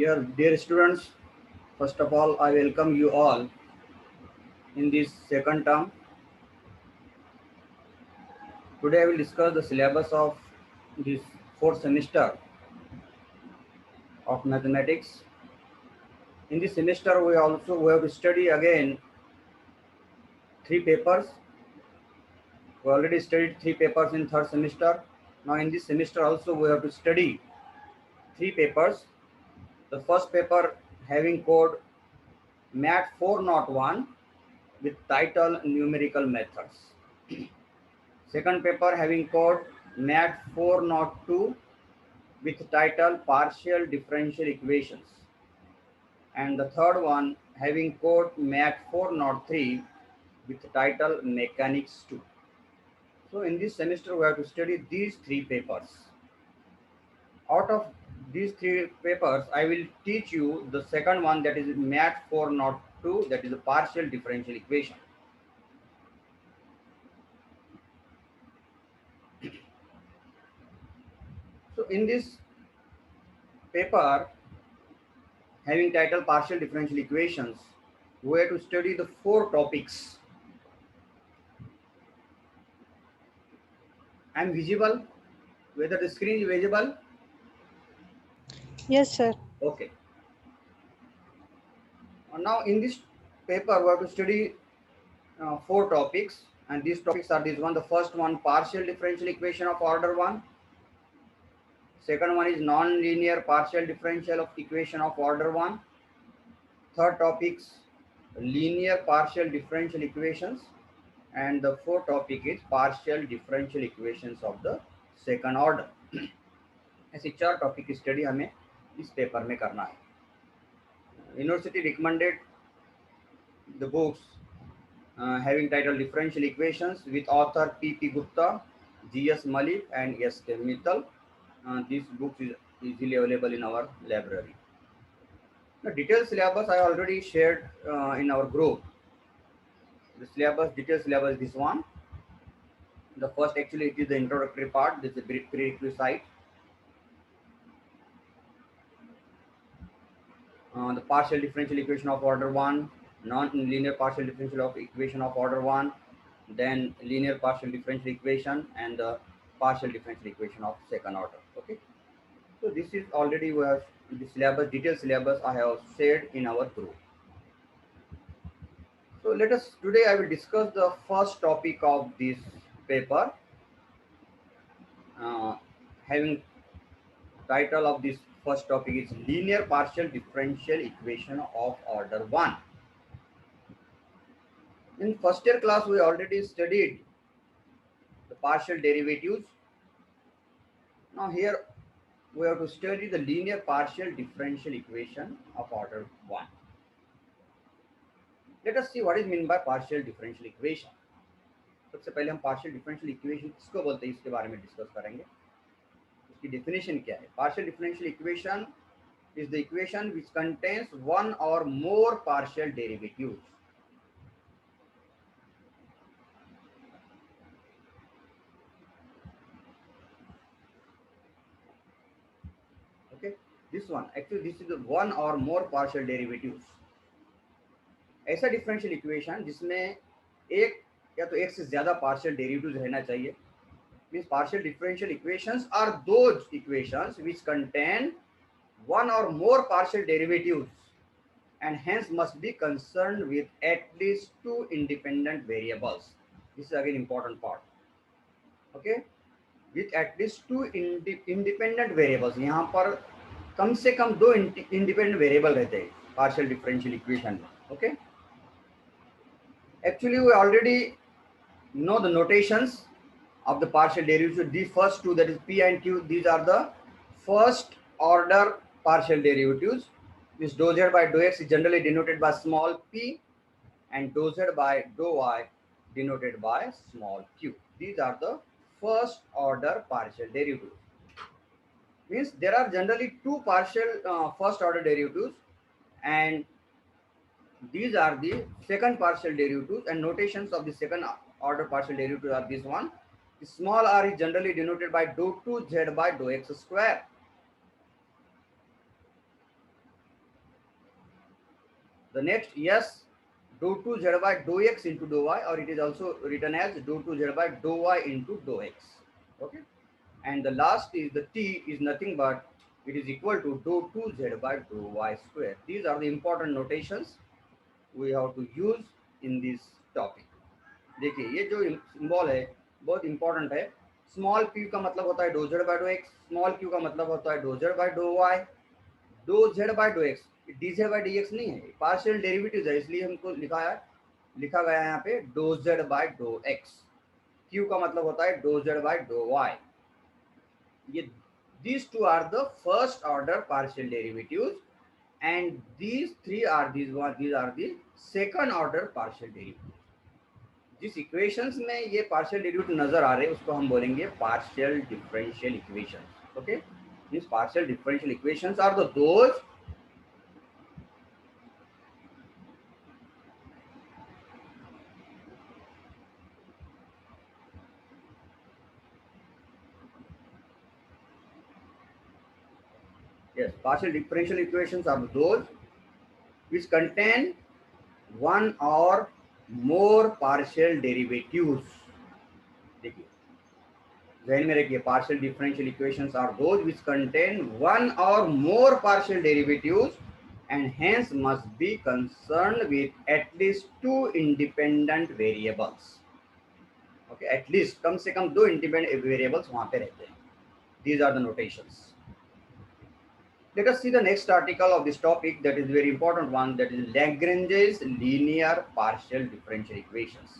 Dear students, first of all, I welcome you all in this second term. Today I will discuss the syllabus of this fourth semester of mathematics. In this semester, we have to study again three papers. We already studied three papers in third semester. Now in this semester also we have to study three papers. The first paper having code MAT 401 with title Numerical Methods. Second paper having code MAT 402 with title Partial Differential Equations. And the third one having code MAT 403 with title Mechanics 2. So in this semester we have to study these three papers. Out of these three papers, I will teach you the second one, that is MAT 402, that is a partial differential equation. So in this paper having title partial differential equations, we have to study the four topics. I am visible? Whether the screen is visible? Yes, sir. Okay. Now in this paper we have to study four topics, and these topics are this one. The first one, partial differential equation of order 1. Second one is non-linear partial differential of equation of order 1. Third topics, linear partial differential equations, and the fourth topic is partial differential equations of the second order. ऐसे चार topic की study हमें इस paper में करना है. University recommended the books having title Differential Equations with author P.P. Gupta, G.S. Malik, and S.K. Mittal. This book is easily available in our library. The detailed syllabus I already shared in our group. The syllabus, detailed syllabus, this one. The first, actually, it is the introductory part. This is a prerequisite. The partial differential equation of order 1, non-linear partial differential of equation of order 1, then linear partial differential equation, and the partial differential equation of second order. Okay. So this is already we have the syllabus, detailed syllabus I have shared in our group. So let us, today I will discuss the first topic of this paper, having title of this first topic is linear partial differential equation of order 1. In first year class we already studied the partial derivatives. Now here we have to study the linear partial differential equation of order 1. Let us see what is meant by partial differential equation. सबसे पहले हम partial differential equation किसको बोलते हैं इसके बारे में discuss करेंगे. उसकी डेफिनेशन क्या है. Partial differential equation is the equation which contains one or more partial derivatives. Okay, this one, actually this is the one or more partial derivatives. ऐसा डिफरेंशियल इक्वेशन जिसमें एक या तो एक से ज्यादा पार्शियल डेरिवेटिव्स रहना चाहिए. Means partial differential equations are those equations which contain one or more partial derivatives and hence must be concerned with at least two independent variables. This is again important part. Okay, with at least two independent variables. यहाँ पर कम से कम दो independent variable रहते हैं partial differential equation में. Okay, actually we already know the notations of the partial derivatives. These first two, that is P and Q, these are the first order partial derivatives. This dou z by dou x is generally denoted by small p, and dou z by dou y denoted by small q. These are the first order partial derivatives. Means there are generally two partial first order derivatives, and these are the second partial derivatives, and notations of the second order partial derivative are this one. The small r is generally denoted by dou 2 z by dou x square. The next, yes, dou 2 z by dou x into dou y, or it is also written as dou 2 z by dou y into dou x. Okay, and the last is the t is nothing but it is equal to dou 2 z by dou y square. These are the important notations we have to use in this topic. देखिए ये जो symbol है बहुत important है. Small q का मतलब होता है dough z by dough x, small q का मतलब होता है dough z by dough y. Dou z by dough x d z by d x नहीं है, पार्शियल डेरिवेटिव है, इसलिए हमको लिखा गया है यहाँ पे dou z by dough x. q का मतलब होता है dough z by dough y. ये these two are the first order partial derivatives and these are the second order partial derivatives. जिस इक्वेशंस में ये पार्शियल डेरिवेटिव नजर आ रहे हैं उसको हम बोलेंगे partial differential equations. Okay, this partial differential equations are the those yes, partial differential equations are those which contain one or more partial derivatives. देखिए ध्यान में रखिए, partial differential equations are those which contain one or more partial derivatives and hence must be concerned with at least two independent variables. Okay, at least कम से कम दो independent variables वहां पे रहते हैं. These are the notations. Let us see the next article of this topic, that is very important one, that is Lagrange's linear partial differential equations.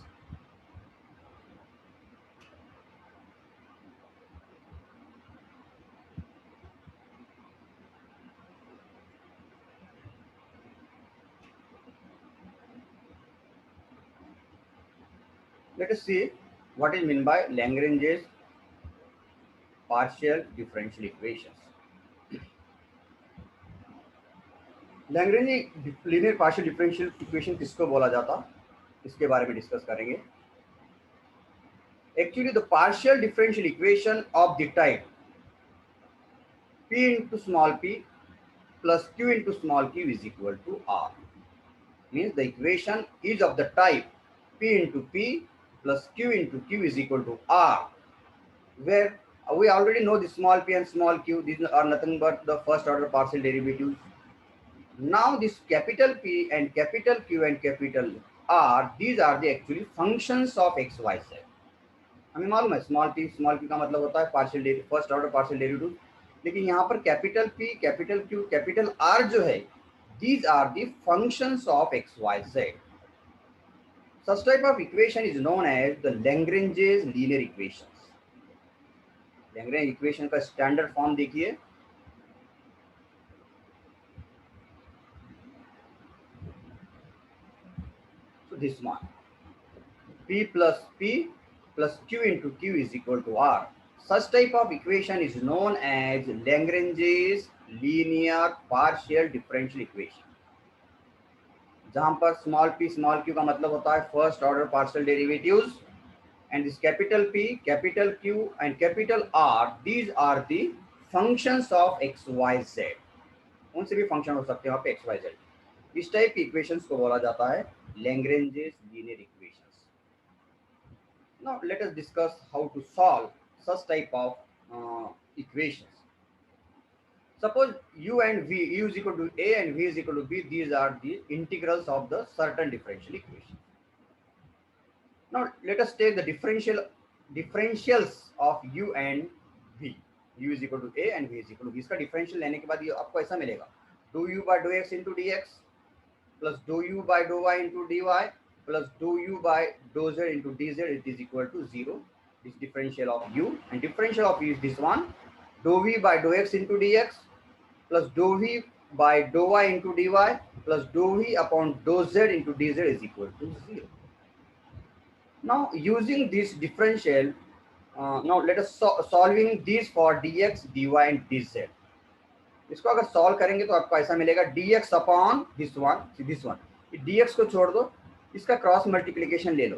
Let us see what is meant by Lagrange's partial differential equations. Lagrange linear partial differential equation किसको बोला जाता, इसके बारे में discuss करेंगे. Actually, the partial differential equation of the type p into small p plus q into small q is equal to r. Means the equation is of the type p into p plus q into q is equal to r, where we already know the small p and small q, these are nothing but the first order partial derivatives. Now this capital P and capital Q and capital R, these are the actually functions of x, y, z. हमें मालूम है small p small q का मतलब होता है partial first order partial derivative, लेकिन यहाँ पर capital P capital Q capital R जो है, these are the functions of x, y, z. Such type of equation is known as the Lagrange's linear equations. Lagrange equation का standard form देखिए, so this one p plus q into q is equal to r. Such type of equation is known as Lagrange's linear partial differential equation, जहां पर small p small q का मतलब होता है first order partial derivatives, and this capital P capital Q and capital R, these are the functions of x y z. कौन से भी function हो सकते हैं वहाँ पे x y z. इस टाइप की इक्वेशंस को बोला जाता है Lagrange's linear equations. Now let us discuss how to solve such type of equations. Suppose u and v, u is equal to a and v is equal to b, these are the integrals of the certain differential equation. Now let us take the differentials of u and v. u is equal to a and v is equal to b. इसका differential लेने के बाद ये आपको ऐसा मिलेगा, dou u by dou x into dx plus dou u by dou y into dy plus dou u by dou z into dz, it is equal to 0. This differential of u, and differential of u is this one, dou v by dou x into dx plus dou v by dou y into dy plus dou v upon dou z into dz is equal to 0. Now using this differential, now let us solving this for dx dy and dz. इसको अगर solve करेंगे तो आपको ऐसा मिलेगा dx upon this one. dx को छोड़ दो, इसका क्रॉस मल्टीप्लिकेशन ले लो,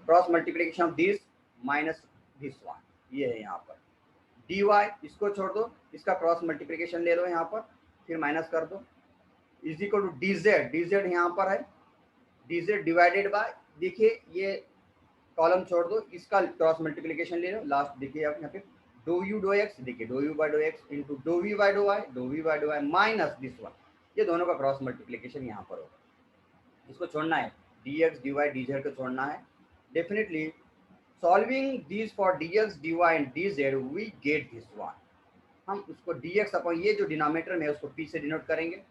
cross multiplication of this minus this one, ये है यहाँ पर. dy इसको छोड़ दो, इसका क्रॉस मल्टीप्लिकेशन ले लो यहाँ पर, फिर माइनस कर दो. Is equal to d z, d z यहाँ पर है, डी जेड डिवाइडेड बाय, देखिए ये कॉलम छोड़ दो, इसका क्रॉस मल्टीप्लीकेशन ले लो, लास्ट देखिए आप यहाँ पे डो यू डो एक्स, देखिए dou u by dough x into dou v by dough y, dou v by dough y minus this one, ये दोनों का क्रॉस मल्टीप्लीकेशन यहाँ पर होगा, इसको छोड़ना है, d x d y d z को छोड़ना है। Definitely solving this for d x d y and d z we get this one, हम उसको डी एक्स अपॉन ये जो डिनोमिनेटर में है उसको पी से डिनोट करेंगे,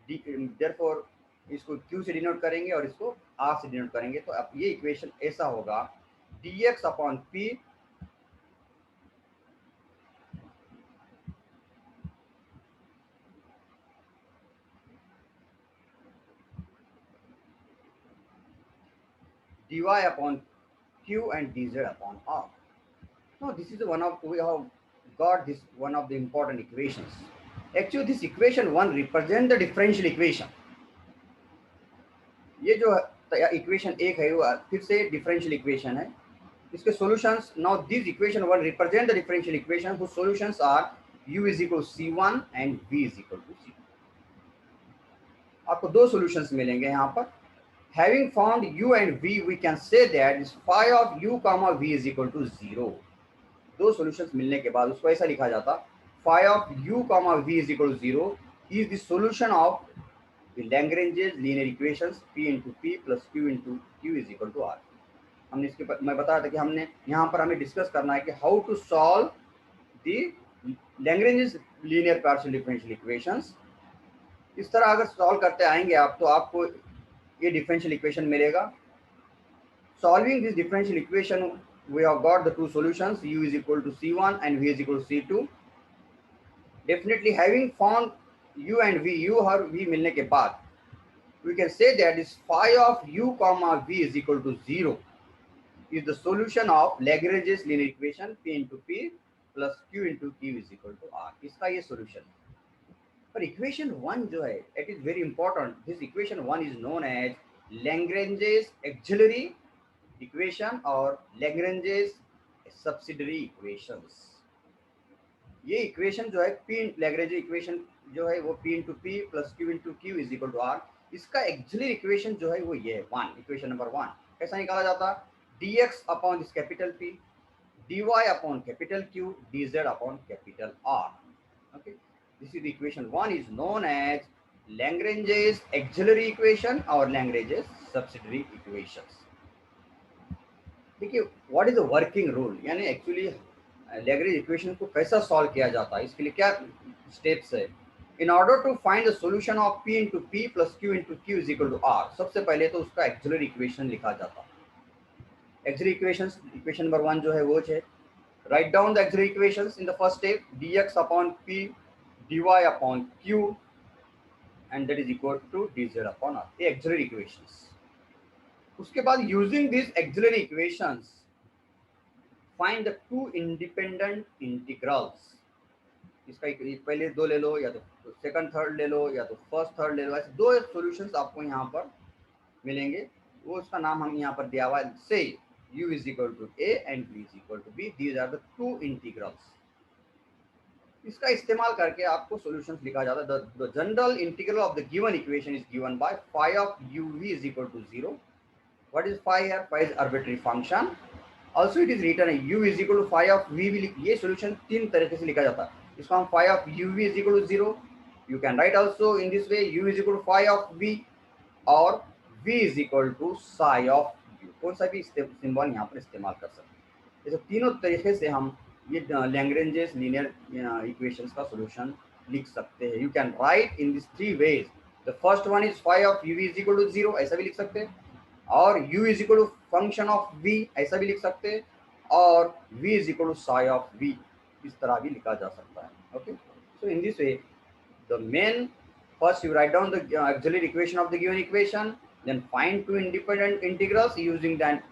देयरफॉर इसको q से डिनोट करेंगे और इसको r से डिनोट करेंगे, तो अब ये इक्वेशन ऐसा होगा dx upon p dy upon q and dz upon r. Now this is one of, we have got this one of the important equations. Actually this equation 1 represent the differential equation. ये जो equation एक है वो फिर से differential equation है, इसके solutions, now this equation 1 represent the differential equation whose solutions are u is equal to c1 and v is equal to c2. आपको दो सॉल्यूशंस मिलेंगे यहाँ पर। Having found u and v, we can say that is phi of u comma v is equal to 0. दो solutions मिलने के बाद उसको ऐसा लिखा जाता, phi of u comma v is equal to 0 is the solution of the Lagrange's linear equations p into p plus q into q is equal to r. हमने इसके मैं बताया था कि हमने यहाँ पर हमें डिस्कस करना है कि how to solve the Lagrange's linear partial differential equations. इस तरह अगर सॉल्व करते आएंगे आप तो आपको ये डिफरेंशियल इक्वेशन मिलेगा। Solving this differential equation we have got the two solutions, u is equal to c1 and v is equal to c2. Definitely having found u and v, u और v मिलने के बाद we can say that is phi of u comma v is equal to 0 is the solution of Lagrange's linear equation p into p plus q into q is equal to r. इसका ये solution। पर equation 1 जो है it is very important. This equation 1 is known as Lagrange's auxiliary equation और Lagrange's subsidiary equations. ये equation जो है p Lagrange equation जो है वो p into p plus q into q is equal to r, इसका auxiliary इक्वेशन जो है वो ये है 1, इक्वेशन नंबर 1। कैसा निकाला जाता, dx upon this capital p, dy upon capital q, dz upon capital r. Okay, this is the equation 1 is known as Lagrange's auxiliary equation और Lagrange's subsidiary equations. देखिए what is the working rule, यानी actually Lagrange equation को कैसा solve किया जाता है, इसके लिए क्या स्टेप्स है। In order to find the solution of p into p plus q into q is equal to r, सबसे पहले तो उसका एक्सिलरी इक्वेशन लिखा जाता है। एक्सिलरी इक्वेशन, इक्वेशन नंबर 1 जो है वो है, write down the auxiliary equations in the first step, dx upon p dy upon q and that is equal to dz upon r, ये एक्सिलरी इक्वेशंस। उसके बाद using this auxiliary equations find the two independent integrals. इसका पहले दो ले लो, या तो second third ले लो, या तो फर्स्ट थर्ड ले लो, ऐसे दो सॉल्यूशंस आपको यहाँ पर मिलेंगे। वो उसका नाम हम यहाँ पर दिया हुआ है, से u is equal to a and v is equal to b, these are the two integrals. इसका इस्तेमाल करके आपको सॉल्यूशंस लिखा जाता है। The general integral of the given equation is given by phi of uv is equal to 0. What is phi here? Phi is arbitrary function. Also it is written u is equal to phi of v भी, ये solution तीन तरीके से लिखा जाता है। इसको हम phi of uv is equal to 0, you can write also in this way, u is equal to phi of v और v is equal to psi of u, कौन सा भी सिंबल यहाँ पर इस्तेमाल कर सकते हैं। जैसे तीनों तरीके से हम ये Lagrange's linear equations का सॉल्यूशन लिख सकते हैं। You can write in these three ways. The first one is phi of uv is equal to 0, ऐसा भी लिख सकते हैं, और u is equal to function of v ऐसा भी लिख सकते हैं, और v is equal to psi of v इस तरह भी लिखा जा सकता है। Okay, so in this way the main, first you write down the auxiliary equation of the given equation, then find two independent integrals. Using then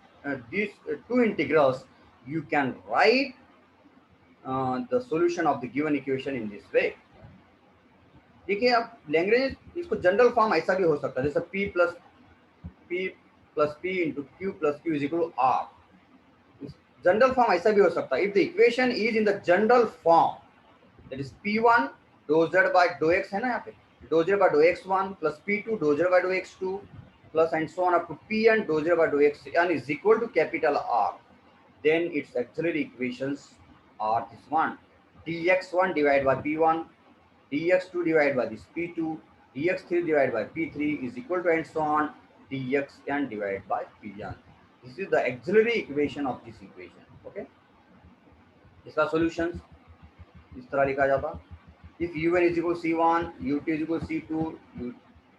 these two integrals you can write the solution of the given equation in this way. देखिए अब Lagrange इसको general form ऐसा भी हो सकता है, जैसे p plus p into q plus q is equal to r. General form ऐसा भी हो सकता है, if the equation is in the general form, that is p1 dou z by dou x है ना यहाँ पे, dou 0 by dou x1 plus p2 dou 0 by dou x2 plus and so on up to pn dou 0 by dou xn is equal to capital R. Then its auxiliary equations are this one: dx1 divided by p1, dx2 divided by this p2, dx3 divided by p3 is equal to and so on dxn divided by pn. This is the auxiliary equation of this equation. Okay, इसका solutions इस तरह लिखा जाता: if u1 is equal to c1, u2 is equal to c2, u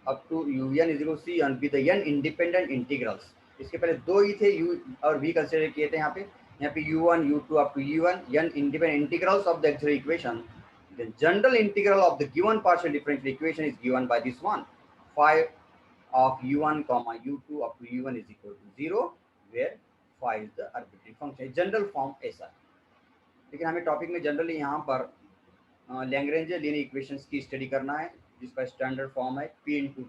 up to un is equal to cn with the n independent integrals. इसके पहले दो ही थे u और v कंसीडर किए थे यहाँ पे u1 u2 up to un n independent integrals of the auxiliary equation. The general integral of the given partial differential equation is given by this one: phi of u1 comma u2 up to un is equal to 0, where phi is the arbitrary function. General form ऐसा है, लेकिन हमें topic में generally यहाँ पर Lagrange linear equations की study करना है, जिसका स्टैंडर्ड फॉर्म है p into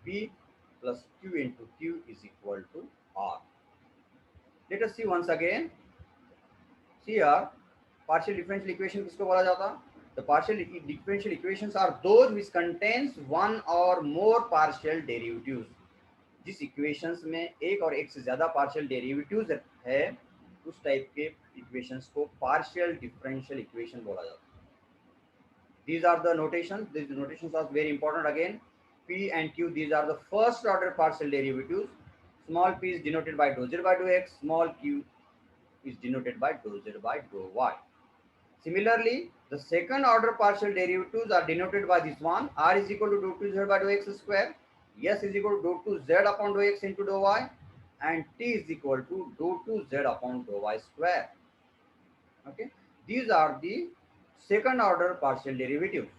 p plus q into q is equal to r. Let us see once again. See here, partial differential equation किसको बोला जाता? The partial differential equations are those which contains one or more partial derivatives. जिस equations में एक और एक से ज्यादा पार्शियल डेरिवेटिव्स है, उस टाइप के इक्वेशंस को पार्शियल डिफरेंशियल इक्वेशन बोला जाता है. These are the notations. These notations are very important again. P and Q, these are the first order partial derivatives. Small p is denoted by dou 0 by dou x. Small q is denoted by dou 0 by dou y. Similarly, the second order partial derivatives are denoted by this one: r is equal to dou 2 z by dou x square, s is equal to dou 2 z upon dou x into dou y, and t is equal to dou 2 z upon dou y square. Okay, these are the second order partial derivatives.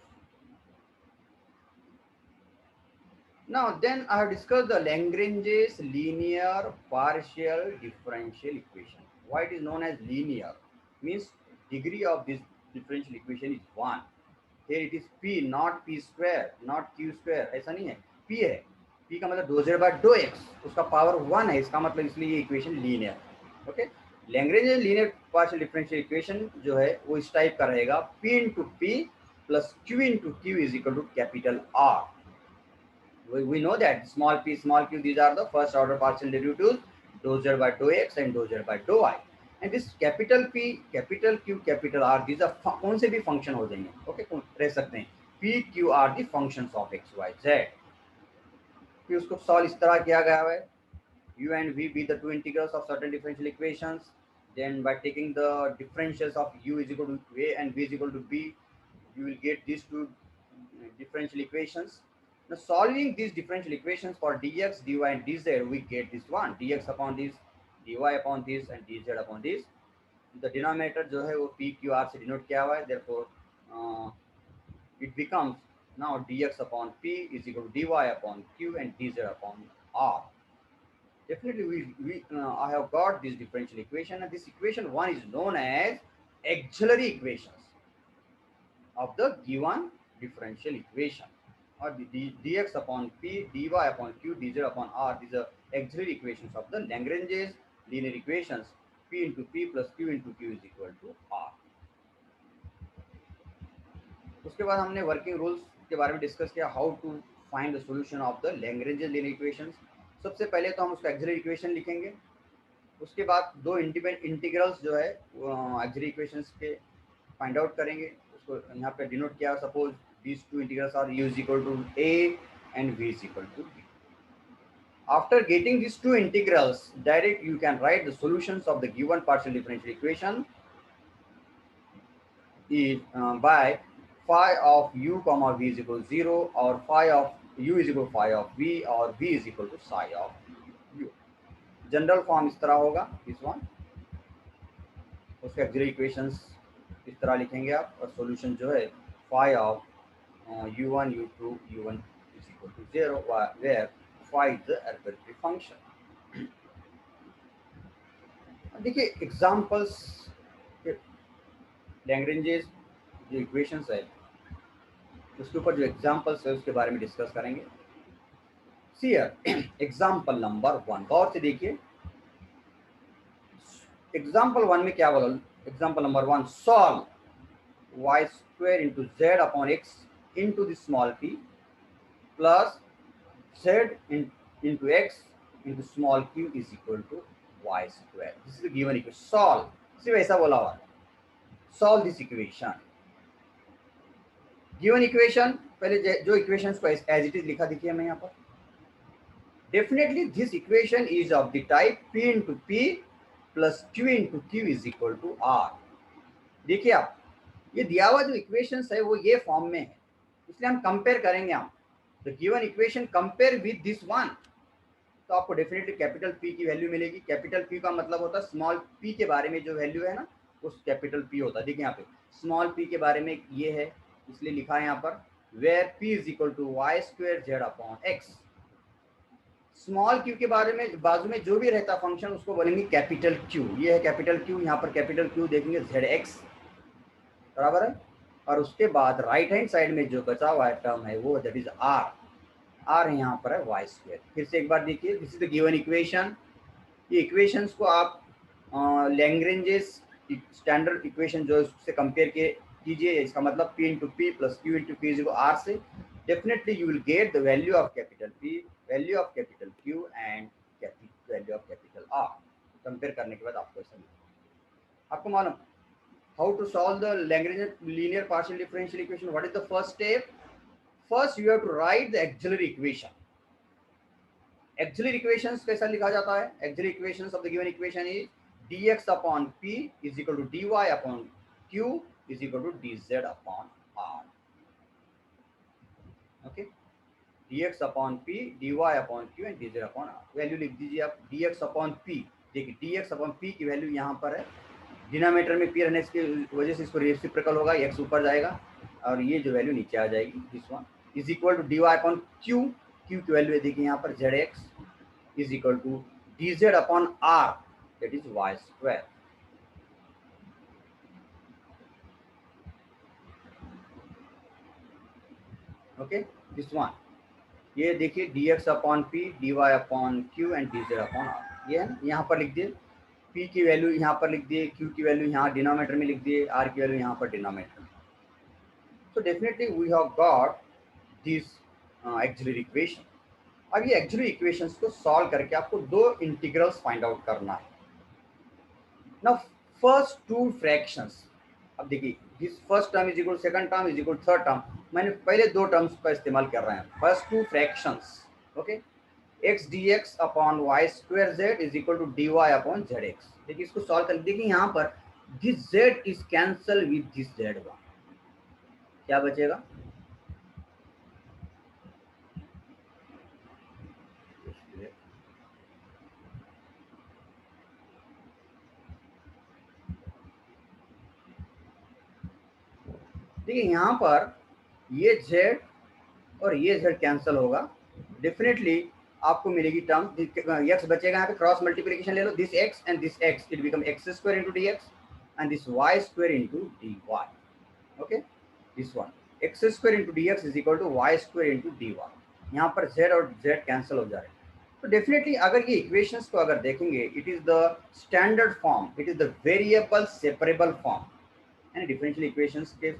Now then I have discussed the Lagrange's linear partial differential equation. Why it is known as linear? Means degree of this differential equation is 1. Here it is p, not p square, not q square. ऐसा नहीं है, p है. p का मतलब dou z by dou x, उसका power 1 है, इसका मतलब इसलिए ये equation linear. Okay, Lagrange linear partial differential equation जो है वो इस टाइप का रहेगा: p into p plus q into q is equal to capital R. We know that small p, small q, these are the first order partial derivatives, dou z by dou x and dou z by dou y. And this capital P, capital Q, capital R, these are कौन से भी function हो जाएंगे. Okay, रह सकते हैं. P, Q are the functions of x, y, z. फिर उसको सॉल्व इस तरह किया गया है: u and v be the two integrals of certain differential equations. Then by taking the differentials of u is equal to a and v is equal to b, you will get these two differential equations. Now solving these differential equations for dx, dy and dz, we get this one: dx upon this, dy upon this and dz upon this. The denominator जो है वो p q r से denote किया हुआ है. Therefore it becomes now dx upon p is equal to dy upon q and dz upon r. Definitely I have got this differential equation, and this equation 1 is known as auxiliary equations of the given differential equation, or the dx upon p, dy upon q, dz upon r. These are auxiliary equations of the Lagrange's linear equations. p into p plus q into q is equal to r. उसके बाद हमने working rules के बारे में discuss किया, how to find the solution of the Lagrange's linear equations. सबसे पहले तो हम उसका auxiliary equation लिखेंगे. उसके बाद दो इंडिपेंडेंट इंटीग्रल्स जो है auxiliary equations के फाइंड आउट करेंगे. उसको यहाँ पे डिनोट किया, suppose these two integrals are u is equal to a and v is equal to b. After getting these two integrals, direct you can write the solutions of the given partial differential equation by phi of u comma v is equal to 0, or phi of u is equal to phi of v, or v is equal to psi of u. General form इस तरह होगा, this one. उसके auxiliary equations इस तरह लिखेंगे आप, और solution जो है phi of u1 u2 u1 is equal to 0, where phi is the arbitrary function. देखिए एग्जांपल्स के लैग्रेंजेस जो इक्वेशंस है उसके ऊपर जो एग्जांपल्स है उसके बारे में डिस्कस करेंगे. सी हियर एग्जांपल नंबर 1, गौर से देखिए. एग्जांपल 1 में क्या बोला? Example number 1, solve y square into z upon x into the small p plus z into x into small q is equal to y square. This is the given equation. Solve. सिर्फ ऐसा बोला हुआ है. Solve this equation. Given equation पहले जो equations को as it is लिखा देखिए मैं यहाँ पर. Definitely this equation is of the type p into p plus q into q is equal to r. देखिए आप ये दिया हुआ जो इक्वेशंस है वो ये फॉर्म में है, इसलिए हम कंपेयर करेंगे. हम the given equation compare with this one, तो आपको डेफिनेटली कैपिटल पी की वैल्यू मिलेगी. कैपिटल पी का मतलब होता है स्मॉल पी के बारे में जो वैल्यू है ना उस कैपिटल पी होता है. देखिए यहाँ पे स्मॉल पी के बारे में ये है, इसलिए लिखा है यहाँ पर where p is equal to y square z upon x. Small q के बारे में बाजू में जो भी रहता फंक्शन उसको बोलेंगे कैपिटल क्यू. ये है कैपिटल क्यू, यहाँ पर कैपिटल क्यू देखेंगे जेड एक्स बराबर है. और उसके बाद राइट हैंड साइड में जो बचा हुआ टर्म है वो दैट इज आर. आर यहाँ पर है वाई स्क्वायर. फिर से एक बार देखिए, this is the given equation. ये इक्वेशंस को आप लैग्रेंजेस स्टैंडर्ड इक्वेशन जो उससे कंपेयर कीजिए. इसका मतलब p into p plus q into p is r से definitely you will get the value of capital P, value of capital Q and value of capital R. Compare करने के बाद आपको ऐसा मिलेगा. आपको मालूम how to solve the Lagrange linear partial differential equation? What is the first step? First you have to write the auxiliary equation. Auxiliary equations कैसा लिखा जाता है? Auxiliary equations of the given equation is dx upon p is equal to dy upon q is equal to dz upon r. Okay, dx upon p, dy upon q and dz upon r. Value लिख दीजिए आप. dx upon p, देखिए dx upon p की value यहाँ पर है. Denominator में P रहने की वजह से इसको रेसिप्रोकल होगा, एक्स ऊपर जाएगा और ये जो वैल्यू नीचे आ जाएगी. This one is equal to d y upon q. Q की वैल्यू है देखिए यहाँ पर z x is equal to d z upon r that is y square. Okay, this one ये देखिए d x upon p, d y upon q and d z upon r. ये है यहाँ पर लिख दिए. P की वैल्यू यहाँ पर लिख दिए, Q की वैल्यू यहाँ डिनोमिनेटर में लिख दिए, R की वैल्यू यहाँ पर डिनोमिनेटर में. So definitely we have got this auxiliary equation. अब ये ऑक्सिलरी इक्वेशंस को सॉल्व करके आपको दो इंटीग्रल्स फाइंड आउट करना है. नाउ फर्स्ट टू फ्रैक्शंस, अब देखिए this first term is equal second term is equal third term. मैंने पहले दो टर्म्स का इस्तेमाल कर रहे हैं. First two fractions, okay, x dx upon y square z is equal to d y upon z x. देखिए इसको सॉल्व कर देखिए यहाँ पर this z is cancel with this z1. क्या बचेगा? देखिए यहाँ पर ये z और ये z कैंसल होगा. डेफिनेटली आपको मिलेगी टर्म x बचेगा. यहाँ पे क्रॉस मल्टीप्लिकेशन ले लो. This x and this x it become x square into d x and this y square into d y. Okay, this one x square into d x is equal to y square into d y. यहाँ पर z और z cancel हो जा रहे हैं. तो definitely अगर ये इक्वेशंस को अगर देखेंगे it is the standard form, it is the variable separable form. यानी डिफरेंशियल इक्वेशंस के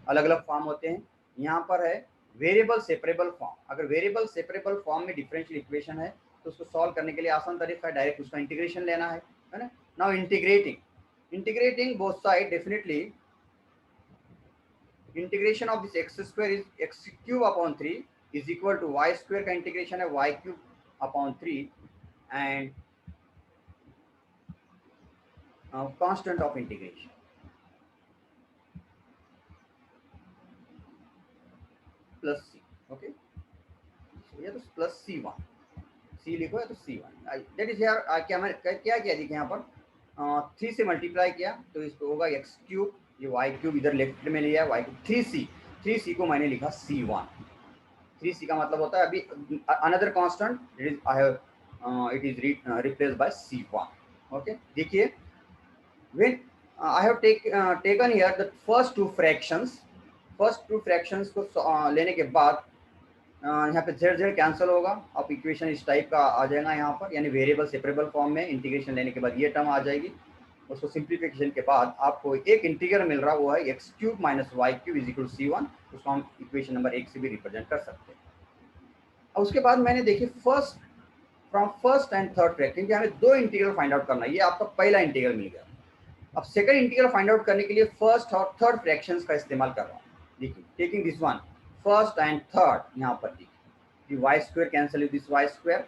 अलग अलग फॉर्म होते हैं. यहाँ पर है वेरिएबल सेपरेबल फॉर्म. अगर वेरिएबल सेपरेबल फॉर्म में डिफरेंशियल इक्वेशन है तो उसको सॉल्व करने के लिए आसान तरीका है, डायरेक्ट उसका इंटीग्रेशन लेना है ना. Now integrating both side, definitely integration of this x square is x cube upon 3 is equal to y square का इंटीग्रेशन है y cube upon 3 and constant of integration plus c. Okay, या तो plus सी one, सी लिखो या तो सी one. That is यार क्या मैं क्या किया देखिए यहाँ पर 3 से मल्टीप्लाई किया तो इसको होगा एक्स क्यूब, ये वाई क्यूब इधर लेफ्ट में लिया है वाई क्यूब. 3c को मैंने लिखा c1. 3c का मतलब होता है अभी another constant it is I have it is replaced by c1. Okay, देखिए when I have taken here the first two fractions को लेने के बाद यहाँ पे z कैंसिल होगा. अब इक्वेशन इस टाइप का आ जाएगा यहाँ पर, यानी वेरिएबल सेपरेबल फॉर्म में इंटीग्रेशन लेने के बाद ये टर्म आ जाएगी. उसको सिंप्लीफिकेशन के बाद आपको एक इंटीग्रल मिल रहा वो है x cube minus y cube is equal सी1. उसको हम इक्वेशन नंबर 1 से भी रिप्रेजेंट कर सकते हैं. और उसके बाद मैंने देखिए first from first and third fraction, क्योंकि हमें दो इंटीग्रल फाइंड आउट करना है, ये आपका पहला इंटीग्रल मिल गया। अब सेकंड इंटीग्रल फाइंड आउट करने के लिए फर्स्ट और थर्ड फ्रैक्शंस का इस्तेमाल कर रहा हूँ। देखिए taking this one first and third, यहाँ पर देखिए y square cancel with this y square,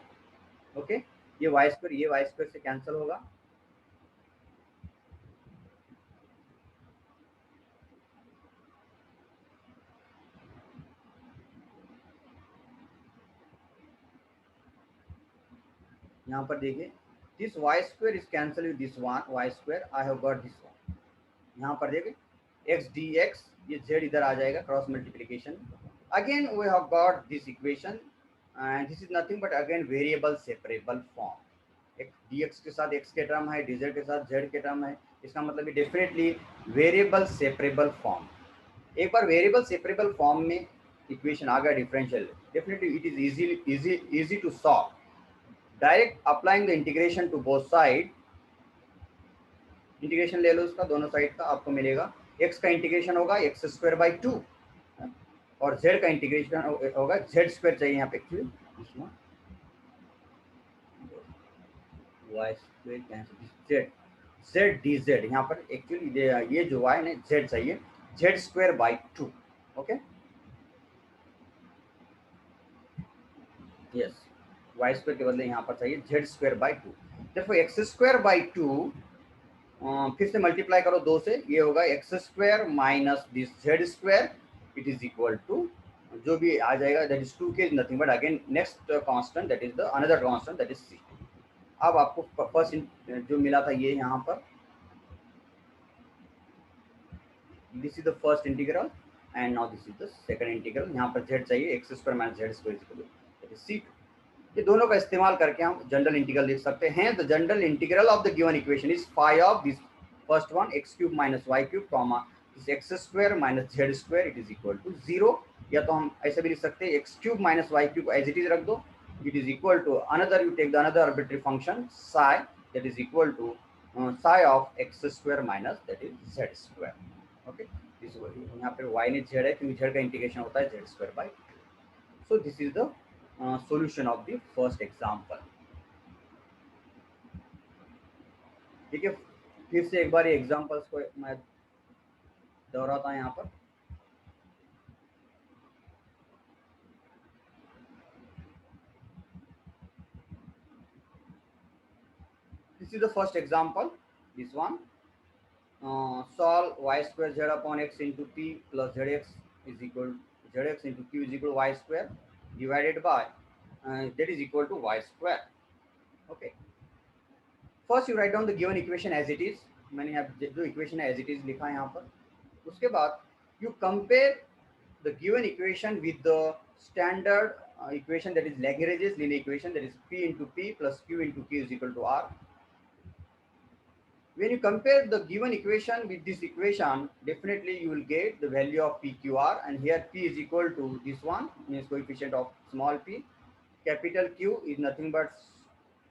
okay, ये वाई स्क्वायर से कैंसिल होगा। यहाँ पर देखिए this y square is cancel with this one y square, I have got this one. यहाँ पर देखिए एक्स डी एक्स, ये जेड इधर आ जाएगा cross multiplication. Again we have got this equation and this is nothing but again variable separable form. एक D x के साथ एक्स के टर्म है, डी जेड के साथ जेड के टर्म है, इसका मतलब डेफिनेटली वेरिएबल सेपरेबल फॉर्म। एक बार वेरिएबल सेपरेबल फॉर्म में इक्वेशन आ गया differential, definitely it is easy to solve. Direct applying the integration to both side, integration ले लो उसका दोनों साइड का, आपको मिलेगा x का इंटीग्रेशन होगा एक्स स्क्वायर बाई 2 और z का इंटीग्रेशन होगा जेड स्क्वायर, चाहिए यहाँ पे एक्चुअली इसमें y square cancel z z d z, यहाँ पर एक्चुअली ये जो y है z चाहिए z square by 2, okay yes, y square के बदले यहाँ पर चाहिए जेड स्क्वायर बाई 2। देखो एक्स स्क्वायर बाई 2 फिर से मल्टीप्लाई करो 2 से, ये होगा x square minus this Z square, it is equal to जो भी आ जाएगा दैट इज 2 के nothing but again next constant that is the another constant that is सी। अब आपको फर्स्ट जो मिला था ये यहाँ पर, this is the first integral and now this is the second integral. यहाँ पर जेड चाहिए x square minus z square is equal to that is सी। ये दोनों का इस्तेमाल करके हम जनरल इंटीग्रल लिख सकते हैं। The general integral of the given equation is phi of this first one x cube minus y cube comma this x square minus z square it is equal to 0। या तो हम ऐसे भी लिख सकते हैं x cube minus y cube as it is रख दो, it is equal to another, you take the another arbitrary function psi that is equal to psi of x square minus that is Z square, okay. यहाँ पे Y ने Z है क्योंकि Z का integration होता है Z square by. So this is the solution of the first example। ठीक है, फिर से एक बार ये एग्जांपल्स को मैं दोहराता हूँ यहाँ पर। This is the first example, this one solve y square z upon x into p plus zx is equal zx into q is equal to y square divided by that is equal to y square, okay। First you write down the given equation as it is, मैंने यहाँ जो equation है as it is लिखा है यहाँ पर। उसके बाद you compare the given equation with the standard equation that is Lagrange's linear equation, that is p into p plus q into q is equal to r। When you compare the given equation with this equation, definitely you will get the value of pqr, and here p is equal to this one, means coefficient of small p, capital Q is nothing but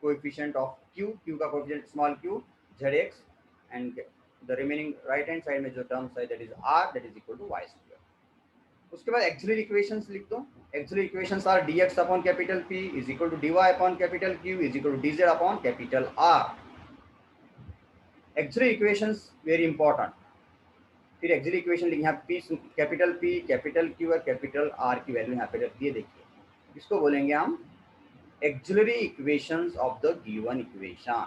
coefficient of q, q का coefficient small q zx, and the remaining right hand side में जो terms है that is r, that is equal to y square। उसके बाद axillary equations लिख दो। Auxiliary equations are dx upon capital P is equal to dy upon capital Q is equal to dz upon capital R। Auxiliary equations very important. फिर auxiliary equation लिख, यहाँ P capital P capital Q और capital R की value यहाँ पे रख दिए। देखिए इसको बोलेंगे हम auxiliary equations of the given equation.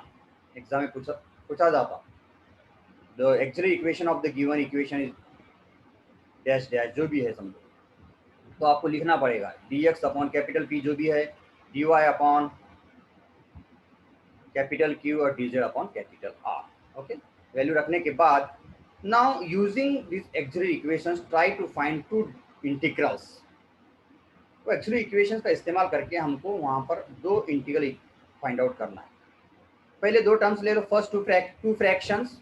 Exam में पूछा जाता the auxiliary equation of the given equation is dash dash, जो भी है समझो, तो आपको लिखना पड़ेगा dx अपॉन कैपिटल P जो भी है, dy अपॉन कैपिटल Q और dz upon capital R, okay. Value रखने के बाद now using this auxiliary equations try to find two integrals. तो एक्सिलरी इक्वेशंस का इस्तेमाल करके हमको वहाँ पर दो इंटीग्रल फाइंड आउट करना है। पहले दो टर्म्स ले लो, first two fractions,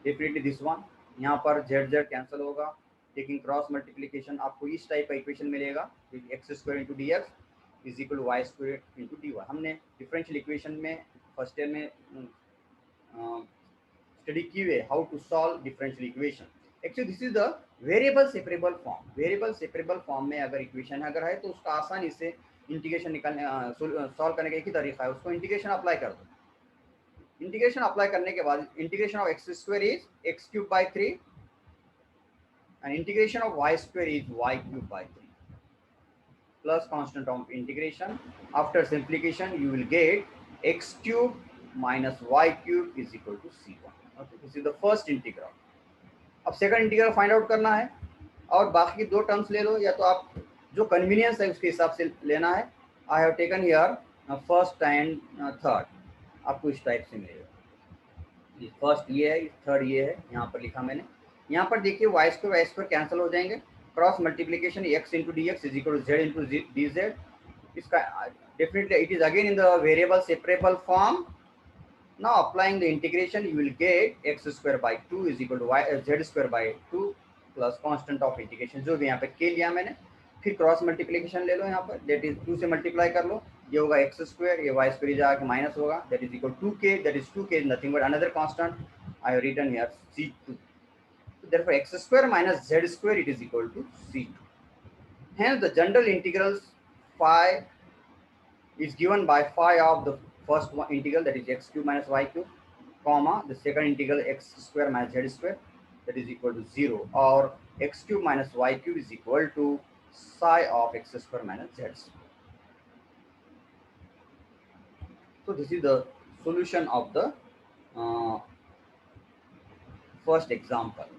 definitely this one, यहाँ पर जेड जेड कैंसिल होगा, टेकिंग क्रॉस मल्टीप्लिकेशन आपको इस टाइप का इक्वेशन मिलेगा, x square into d x is equal to y square into d y. हमने डिफरेंशियल इक्वेशन में फर्स्ट ईयर में स्टडी की है how to solve differential equation. Actually this is the variable separable form. Variable separable form में अगर equation अगर है तो उसका आसानी से इंटीग्रेशन निकालने सॉल्व करने का एक ही तरीका है, उसको इंटीग्रेशन अप्लाई कर दो। इंटीग्रेशन अप्लाई करने के बाद integration of x square is x cube by 3 and integration of y square is y cube by 3 plus constant of integration. After simplification you will get x cube minus y cube is equal to c1. Okay, this is the first integral. अब second integral find out करना है और बाकी दो terms ले लो, या तो आप जो कन्वीनियंस है उसके हिसाब से लेना है। आई have taken here first and third, आपको इस टाइप से मिलेगा। फर्स्ट ये है, थर्ड ये है, यहाँ पर लिखा मैंने। यहाँ पर देखिए वाई स्क्वायर कैंसिल हो जाएंगे, cross multiplication x into d x is equal to z into d z. इसका definitely it is again in the variable separable form. Now applying the integration you will get x square by 2 is equal to y z square by 2 plus constant of integration जो भी यहाँ पे k लिया मैंने। फिर cross multiplication ले लो, यहाँ पर दैट इज 2 से मल्टीप्लाई कर लो, ये होगा x स्क्वायर, ये y स्क्वायर जाके माइनस होगा, that is equal 2k, that is 2k is nothing but another constant I have written here c2. So therefore x square minus z square it is equal to c2. Hence the general integrals phi is given by phi of the first one integral, that is x cube minus y cube, comma the second integral x square minus z square, that is equal to 0, or x cube minus y cube is equal to psi of x square minus z square. So this is the solution of the first example.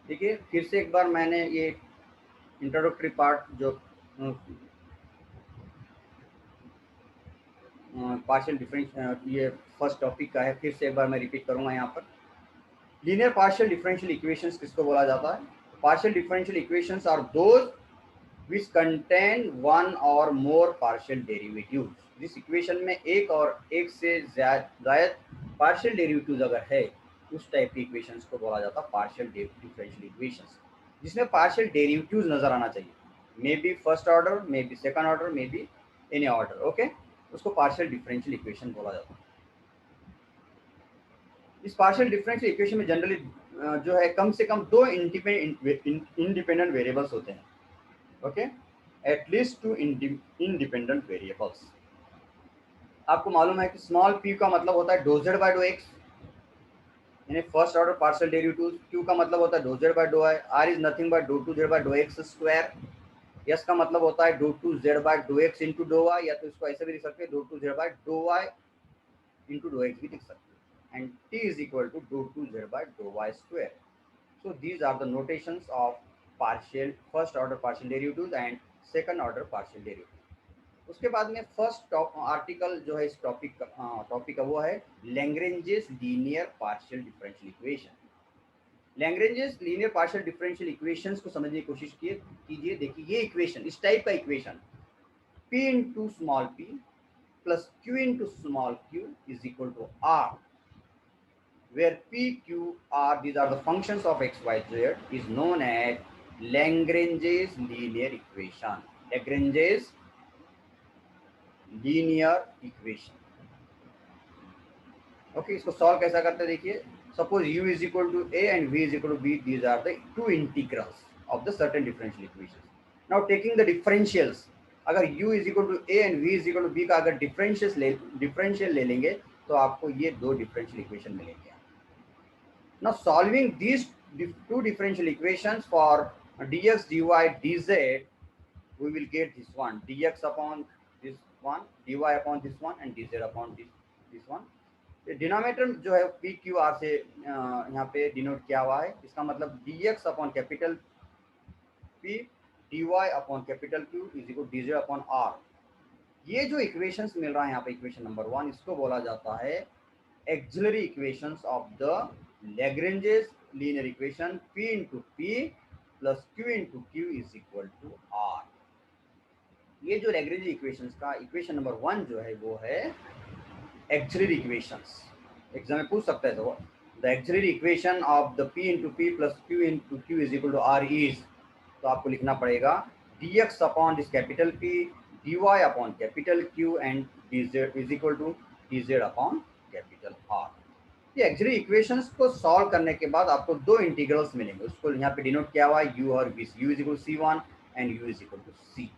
देखिए फिर से एक बार मैंने ये introductory part जो partial difference ये first topic का है, फिर से एक बार मैं रिपीट करूंगा। यहाँ पर लीनियर पार्शियल डिफरेंशियल इक्वेशंस किसको बोला जाता है? Partial differential equations are those which contain one or more partial derivatives. जिस इक्वेशन में एक और एक से ज्यादा पार्शियल डेरिवेटिव्स अगर है, उस टाइप की इक्वेशंस को बोला जाता है पार्शियल डिफरेंशियल इक्वेशंस, जिसमें पार्शियल डेरिवेटिव्स नजर आना चाहिए, may be first order, may be second order, may be any order. Okay, उसको पार्शियल डिफरेंशियल इक्वेशन बोला जाता है। इस पार्शियल डिफरेंशियल इक्वेशन में जनरली जो है कम से कम दो इंडिपेंडेंट वेरिएबल्स होते हैं। Okay, at least to independent variables. आपको मालूम है कि स्मॉल p का मतलब होता है dough z by dough x, यानी first order partial derivative. q का मतलब होता है डो जेड बाय डो आई, r इज नथिंग बट डो two z by dough x square, s का मतलब होता है डो two z by dough x into डो वाई, या तो इसको ऐसे भी लिख सकते हैं डो two z by dough y into डो एक्स भी लिख सकते हैं, and t is equal to dou two z by dough y square. So these are the notations of partial first order partial derivatives and second order partial derivative. उसके बाद में first article जो है इस टॉपिक का वो है Lagrange's linear partial differential equation. Lagrange's linear partial differential equations को समझने की कोशिश कीजिए। देखिए ये इक्वेशन, इस टाइप का equation p into small p plus q into small q is equal to r, where p, q, r these are the functions of x, y, z is known as Lagrange's linear equation. Lagrange's linear equation. Okay, इसको solve कैसा करते हैं देखिए। Suppose u is equal to a and v is equal to b. These are the two integrals of the certain differential equations. Now taking the differentials, अगर u is equal to a and v is equal to b का अगर differential ले लेंगे तो आपको ये दो differential equation मिलेंगे। Now solving these two differential equations for dx, dy, dz, we will get this one, dx upon this one, dy upon this one, and dz upon this one. Denominator जो है P Q R से यहाँ पे denote किया हुआ है, इसका मतलब dx upon capital P, dy upon capital Q is equal dz upon R। ये जो इक्वेशंस मिल रहा है यहाँ पे इक्वेशन नंबर 1, इसको बोला जाता है auxiliary equations of the Lagrange's linear equation P into P plus Q into Q is equal to R। ये जो लैग्रेंज इक्वेशंस का इक्वेशन नंबर 1 जो है वो है एक्सिलरी इक्वेशंस। एग्जाम में पूछ सकता है तो the auxiliary equation of the p into p plus q into q is equal to r is, तो आपको लिखना पड़ेगा dx upon this capital P, dy upon capital Q and dz is equal to dz upon capital R। ये auxiliary equations को solve करने के बाद आपको दो इंटीग्रल्स मिलेंगे, उसको यहाँ पे डिनोट किया हुआ है u और v। u is equal to c1 and u is equal to c.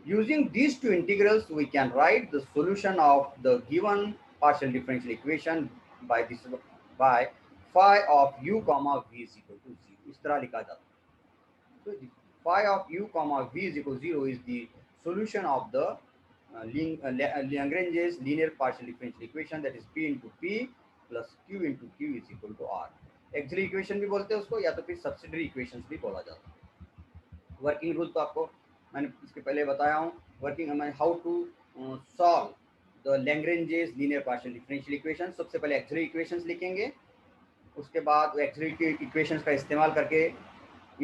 Using these two integrals, we can write the solution of the given partial differential equation by this by phi of u comma v is equal to 0. इस तरह लिखा जाता है. So phi of u comma v is equal to 0 is the solution of the Lagrange's linear partial differential equation, that is p into p plus q into q is equal to r. Actually equation भी बोलते हैं उसको, या तो फिर subsidiary equations भी बोला जाता है. वर्किंग रूल तो आपको मैंने इसके पहले बताया हूँ. Working how to solve the Lagrange's linear partial differential equation. सबसे पहले एक्चुअली इक्वेशंस लिखेंगे, उसके बाद एक्चुअली इक्वेशंस का इस्तेमाल करके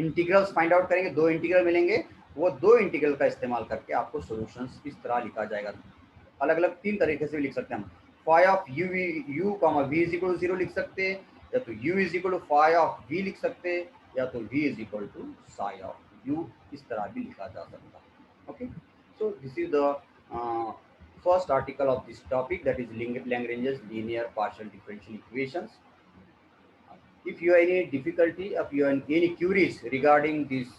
इंटीग्रल्स फाइंड आउट करेंगे. दो इंटीग्रल मिलेंगे, वो दो इंटीग्रल का इस्तेमाल करके आपको सॉल्यूशंस इस तरह लिखा जाएगा. अलग अलग तीन तरीके से भी लिख सकते हैं हम. Phi of u comma v is equal to 0 लिख सकते हैं, या तो u is equal to phi of v लिख सकते हैं, या तो v is equal to psi of u. इस तरह भी लिखा जा सकता है. Okay, so this is the first article of this topic, that is Lagrange's linear partial differential equations. If you have any difficulty, if you have any queries regarding this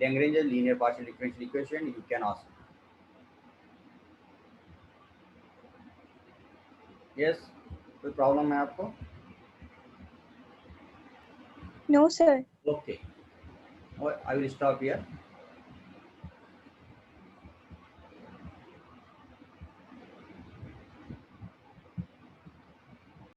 Lagrange's linear partial differential equation, you can ask. Yes, कोई problem है आपको? No, sir. Okay, I will stop here.